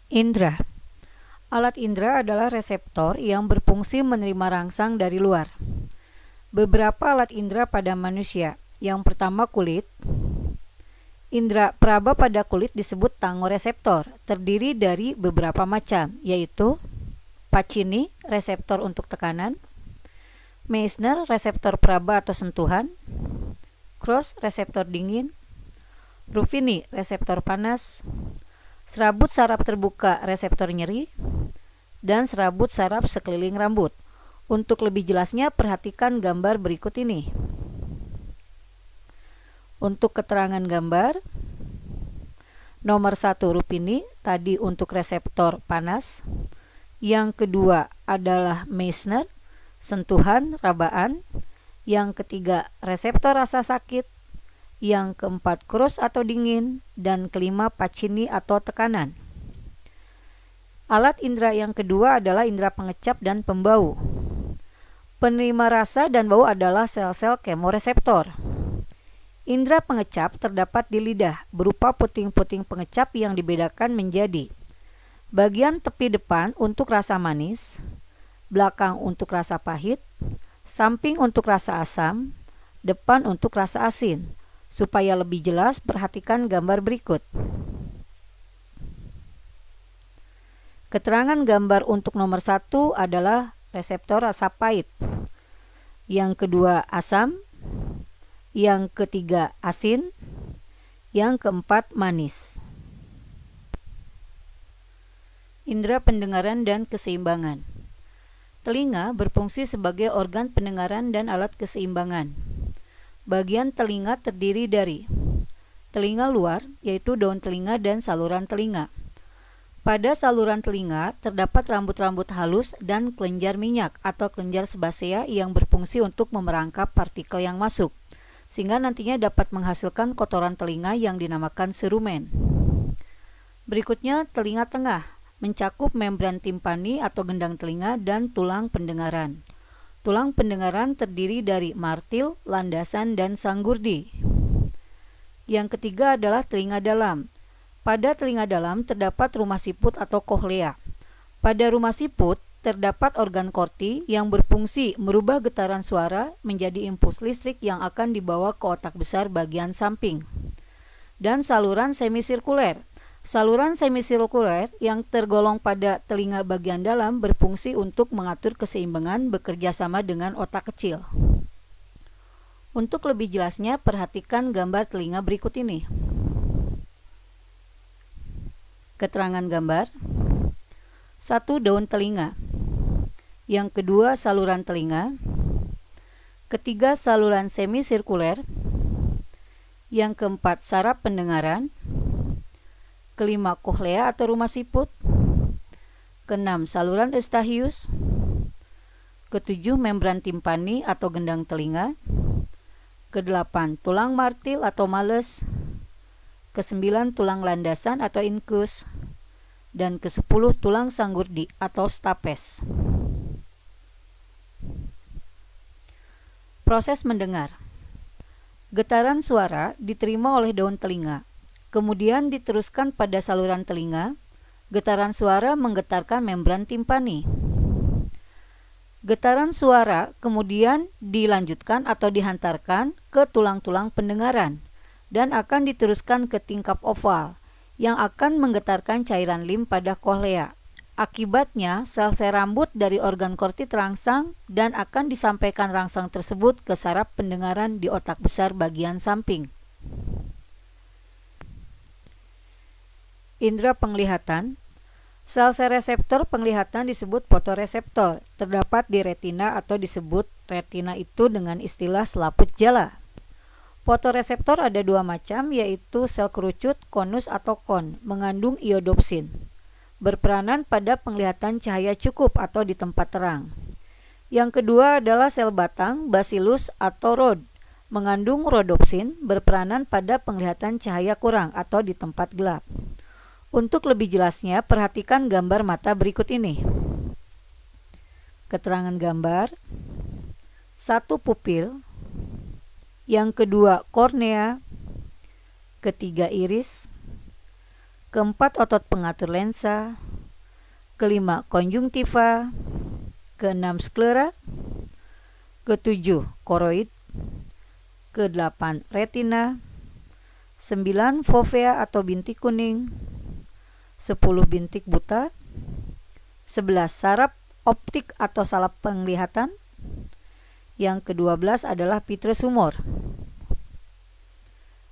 Indra. Alat indera adalah reseptor yang berfungsi menerima rangsang dari luar. Beberapa alat indera pada manusia. Yang pertama kulit. Indera peraba pada kulit disebut tangoreseptor, terdiri dari beberapa macam, yaitu Pacini, reseptor untuk tekanan; Meissner, reseptor peraba atau sentuhan; Cross, reseptor dingin; Ruffini, reseptor panas; serabut saraf terbuka, reseptor nyeri; dan serabut saraf sekeliling rambut. Untuk lebih jelasnya, perhatikan gambar berikut ini. Untuk keterangan gambar, nomor 1 Ruffini, tadi untuk reseptor panas. Yang kedua adalah Meissner, sentuhan, rabaan. Yang ketiga, reseptor rasa sakit. Yang keempat, Cross atau dingin. Dan kelima, Pacini atau tekanan. Alat indera yang kedua adalah indera pengecap dan pembau. Penerima rasa dan bau adalah sel-sel kemoreseptor. Indera pengecap terdapat di lidah, berupa puting-puting pengecap yang dibedakan menjadi bagian tepi depan untuk rasa manis, belakang untuk rasa pahit, samping untuk rasa asam, depan untuk rasa asin. Supaya lebih jelas, perhatikan gambar berikut. Keterangan gambar untuk nomor 1 adalah reseptor rasa pahit. Yang kedua asam. Yang ketiga asin. Yang keempat manis. Indera pendengaran dan keseimbangan. Telinga berfungsi sebagai organ pendengaran dan alat keseimbangan. Bagian telinga terdiri dari telinga luar, yaitu daun telinga dan saluran telinga. Pada saluran telinga terdapat rambut-rambut halus dan kelenjar minyak atau kelenjar sebasea yang berfungsi untuk memerangkap partikel yang masuk, sehingga nantinya dapat menghasilkan kotoran telinga yang dinamakan serumen. Berikutnya telinga tengah, mencakup membran timpani atau gendang telinga dan tulang pendengaran. Tulang pendengaran terdiri dari martil, landasan, dan sanggurdi. Yang ketiga adalah telinga dalam. Pada telinga dalam terdapat rumah siput atau kohlea. Pada rumah siput terdapat organ korti yang berfungsi merubah getaran suara menjadi impuls listrik yang akan dibawa ke otak besar bagian samping. Dan saluran semisirkuler. Saluran semisirkuler yang tergolong pada telinga bagian dalam berfungsi untuk mengatur keseimbangan bekerja sama dengan otak kecil. Untuk lebih jelasnya, perhatikan gambar telinga berikut ini. Keterangan gambar. 1. Daun telinga. Yang kedua, saluran telinga. Ketiga, saluran semisirkuler. Yang keempat, saraf pendengaran. Kelima, kohlea atau rumah siput. Keenam, saluran eustachius. Ketujuh, membran timpani atau gendang telinga. Kedelapan, tulang martil atau males. Kesembilan, tulang landasan atau incus. Dan ke-10, tulang sanggurdi atau stapes. Proses mendengar. Getaran suara diterima oleh daun telinga, kemudian diteruskan pada saluran telinga. Getaran suara menggetarkan membran timpani. Getaran suara kemudian dilanjutkan atau dihantarkan ke tulang-tulang pendengaran dan akan diteruskan ke tingkap oval yang akan menggetarkan cairan lim pada kohlea. Akibatnya, sel-sel rambut dari organ korti terangsang dan akan disampaikan rangsang tersebut ke saraf pendengaran di otak besar bagian samping. Indera penglihatan. Sel-sel reseptor penglihatan disebut fotoreseptor. Terdapat di retina atau disebut retina itu dengan istilah selaput jala. Fotoreseptor ada dua macam, yaitu sel kerucut, konus atau kon, mengandung iodopsin, berperanan pada penglihatan cahaya cukup atau di tempat terang. Yang kedua adalah sel batang, bacillus atau rod, mengandung rhodopsin, berperanan pada penglihatan cahaya kurang atau di tempat gelap. Untuk lebih jelasnya, perhatikan gambar mata berikut ini. Keterangan gambar. 1. Pupil. Yang kedua kornea. Ketiga iris. keempat otot pengatur lensa, kelima konjungtiva, keenam sklera, ketujuh koroid, kedelapan retina, 9 fovea atau bintik kuning, 10 bintik buta, 11 saraf optik atau salap penglihatan, yang ke-12 adalah vitreous humor.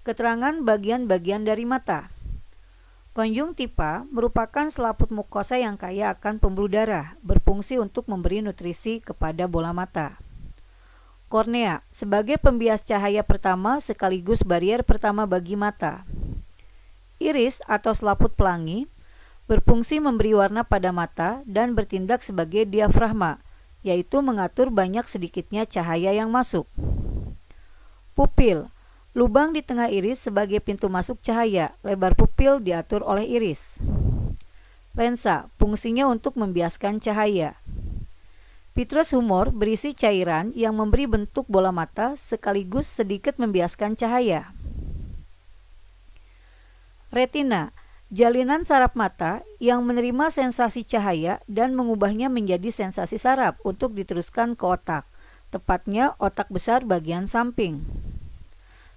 Keterangan bagian-bagian dari mata. Konjungtiva merupakan selaput mukosa yang kaya akan pembuluh darah, berfungsi untuk memberi nutrisi kepada bola mata. Kornea sebagai pembias cahaya pertama sekaligus barier pertama bagi mata. Iris atau selaput pelangi berfungsi memberi warna pada mata dan bertindak sebagai diafragma, yaitu mengatur banyak sedikitnya cahaya yang masuk. Pupil, lubang di tengah iris sebagai pintu masuk cahaya, lebar pupil diatur oleh iris. Lensa, fungsinya untuk membiaskan cahaya. Vitreous humor berisi cairan yang memberi bentuk bola mata sekaligus sedikit membiaskan cahaya. Retina, jalinan saraf mata yang menerima sensasi cahaya dan mengubahnya menjadi sensasi saraf untuk diteruskan ke otak, tepatnya otak besar bagian samping.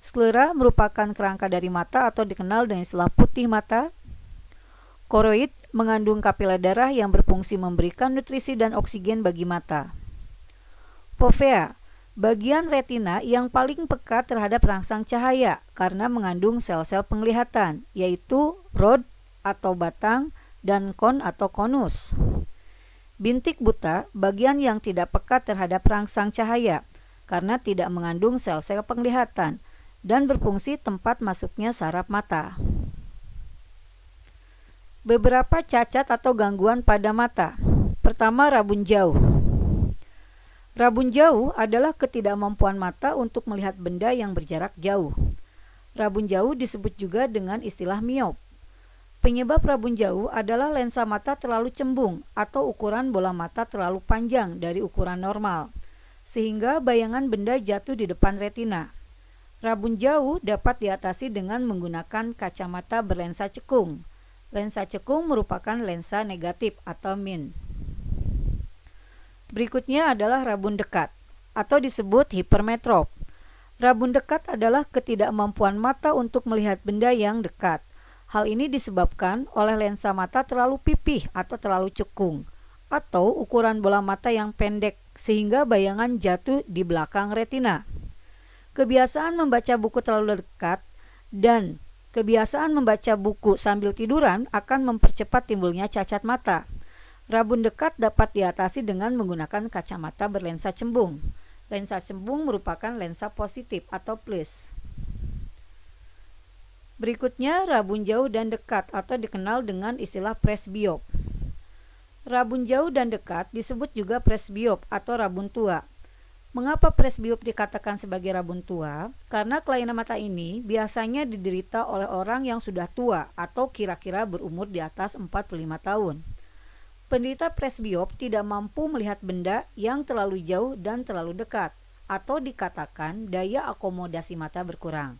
Sklera merupakan kerangka dari mata atau dikenal dengan istilah putih mata. Koroid mengandung kapiler darah yang berfungsi memberikan nutrisi dan oksigen bagi mata. Fovea, bagian retina yang paling peka terhadap rangsang cahaya karena mengandung sel-sel penglihatan, yaitu rod atau batang dan kon atau konus. Bintik buta, bagian yang tidak peka terhadap rangsang cahaya karena tidak mengandung sel-sel penglihatan dan berfungsi tempat masuknya saraf mata. Beberapa cacat atau gangguan pada mata. Pertama, rabun jauh. Rabun jauh adalah ketidakmampuan mata untuk melihat benda yang berjarak jauh. Rabun jauh disebut juga dengan istilah miop. Penyebab rabun jauh adalah lensa mata terlalu cembung atau ukuran bola mata terlalu panjang dari ukuran normal, sehingga bayangan benda jatuh di depan retina. Rabun jauh dapat diatasi dengan menggunakan kacamata berlensa cekung. Lensa cekung merupakan lensa negatif atau min. Berikutnya adalah rabun dekat atau disebut hipermetrop. Rabun dekat adalah ketidakmampuan mata untuk melihat benda yang dekat. Hal ini disebabkan oleh lensa mata terlalu pipih atau terlalu cekung, atau ukuran bola mata yang pendek sehingga bayangan jatuh di belakang retina. Kebiasaan membaca buku terlalu dekat dan kebiasaan membaca buku sambil tiduran akan mempercepat timbulnya cacat mata. Rabun dekat dapat diatasi dengan menggunakan kacamata berlensa cembung. Lensa cembung merupakan lensa positif atau plus. Berikutnya, rabun jauh dan dekat atau dikenal dengan istilah presbiop. Rabun jauh dan dekat disebut juga presbiop atau rabun tua. Mengapa presbiop dikatakan sebagai rabun tua? Karena kelainan mata ini biasanya diderita oleh orang yang sudah tua atau kira-kira berumur di atas 45 tahun. Penderita presbiop tidak mampu melihat benda yang terlalu jauh dan terlalu dekat, atau dikatakan daya akomodasi mata berkurang.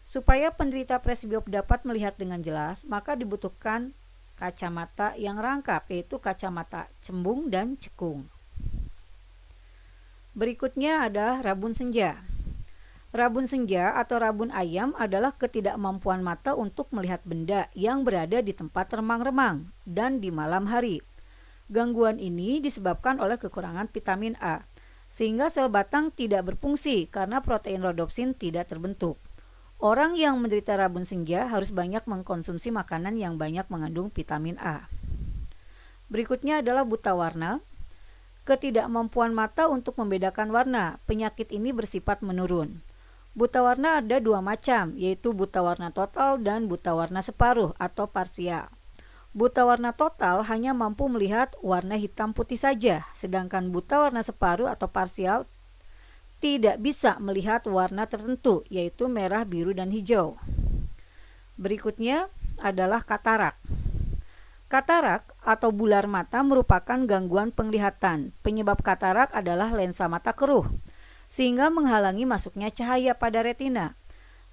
Supaya penderita presbiop dapat melihat dengan jelas, maka dibutuhkan kacamata yang rangkap, yaitu kacamata cembung dan cekung. Berikutnya adalah rabun senja. Rabun senja atau rabun ayam adalah ketidakmampuan mata untuk melihat benda yang berada di tempat remang-remang dan di malam hari. Gangguan ini disebabkan oleh kekurangan vitamin A, sehingga sel batang tidak berfungsi karena protein rodopsin tidak terbentuk. Orang yang menderita rabun senja harus banyak mengkonsumsi makanan yang banyak mengandung vitamin A. Berikutnya adalah buta warna. Ketidakmampuan mata untuk membedakan warna. Penyakit ini bersifat menurun. Buta warna ada dua macam, yaitu buta warna total dan buta warna separuh atau parsial. Buta warna total hanya mampu melihat warna hitam putih saja, sedangkan buta warna separuh atau parsial tidak bisa melihat warna tertentu, yaitu merah, biru, dan hijau. Berikutnya adalah katarak. Katarak atau bular mata merupakan gangguan penglihatan. Penyebab katarak adalah lensa mata keruh, sehingga menghalangi masuknya cahaya pada retina.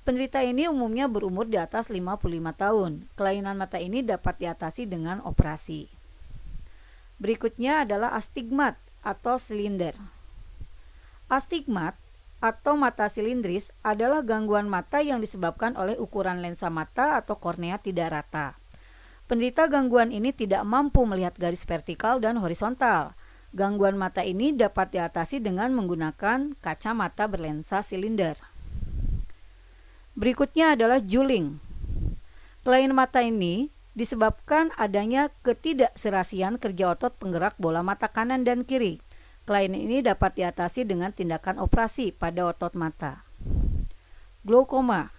Penderita ini umumnya berumur di atas 55 tahun. Kelainan mata ini dapat diatasi dengan operasi. Berikutnya adalah astigmat atau silinder. Astigmat atau mata silindris adalah gangguan mata yang disebabkan oleh ukuran lensa mata atau kornea tidak rata. Penderita gangguan ini tidak mampu melihat garis vertikal dan horizontal. Gangguan mata ini dapat diatasi dengan menggunakan kacamata berlensa silinder. Berikutnya adalah juling. Kelainan mata ini disebabkan adanya ketidakserasian kerja otot penggerak bola mata kanan dan kiri. Kelainan ini dapat diatasi dengan tindakan operasi pada otot mata. Glaukoma.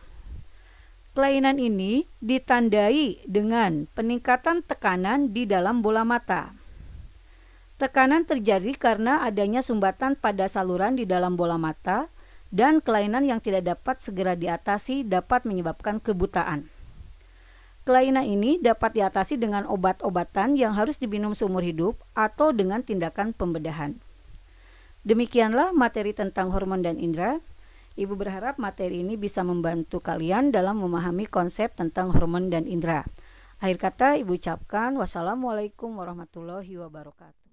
Kelainan ini ditandai dengan peningkatan tekanan di dalam bola mata. Tekanan terjadi karena adanya sumbatan pada saluran di dalam bola mata, dan kelainan yang tidak dapat segera diatasi dapat menyebabkan kebutaan. Kelainan ini dapat diatasi dengan obat-obatan yang harus diminum seumur hidup atau dengan tindakan pembedahan. Demikianlah materi tentang hormon dan indera. Ibu berharap materi ini bisa membantu kalian dalam memahami konsep tentang hormon dan indera. Akhir kata, Ibu ucapkan wassalamualaikum warahmatullahi wabarakatuh.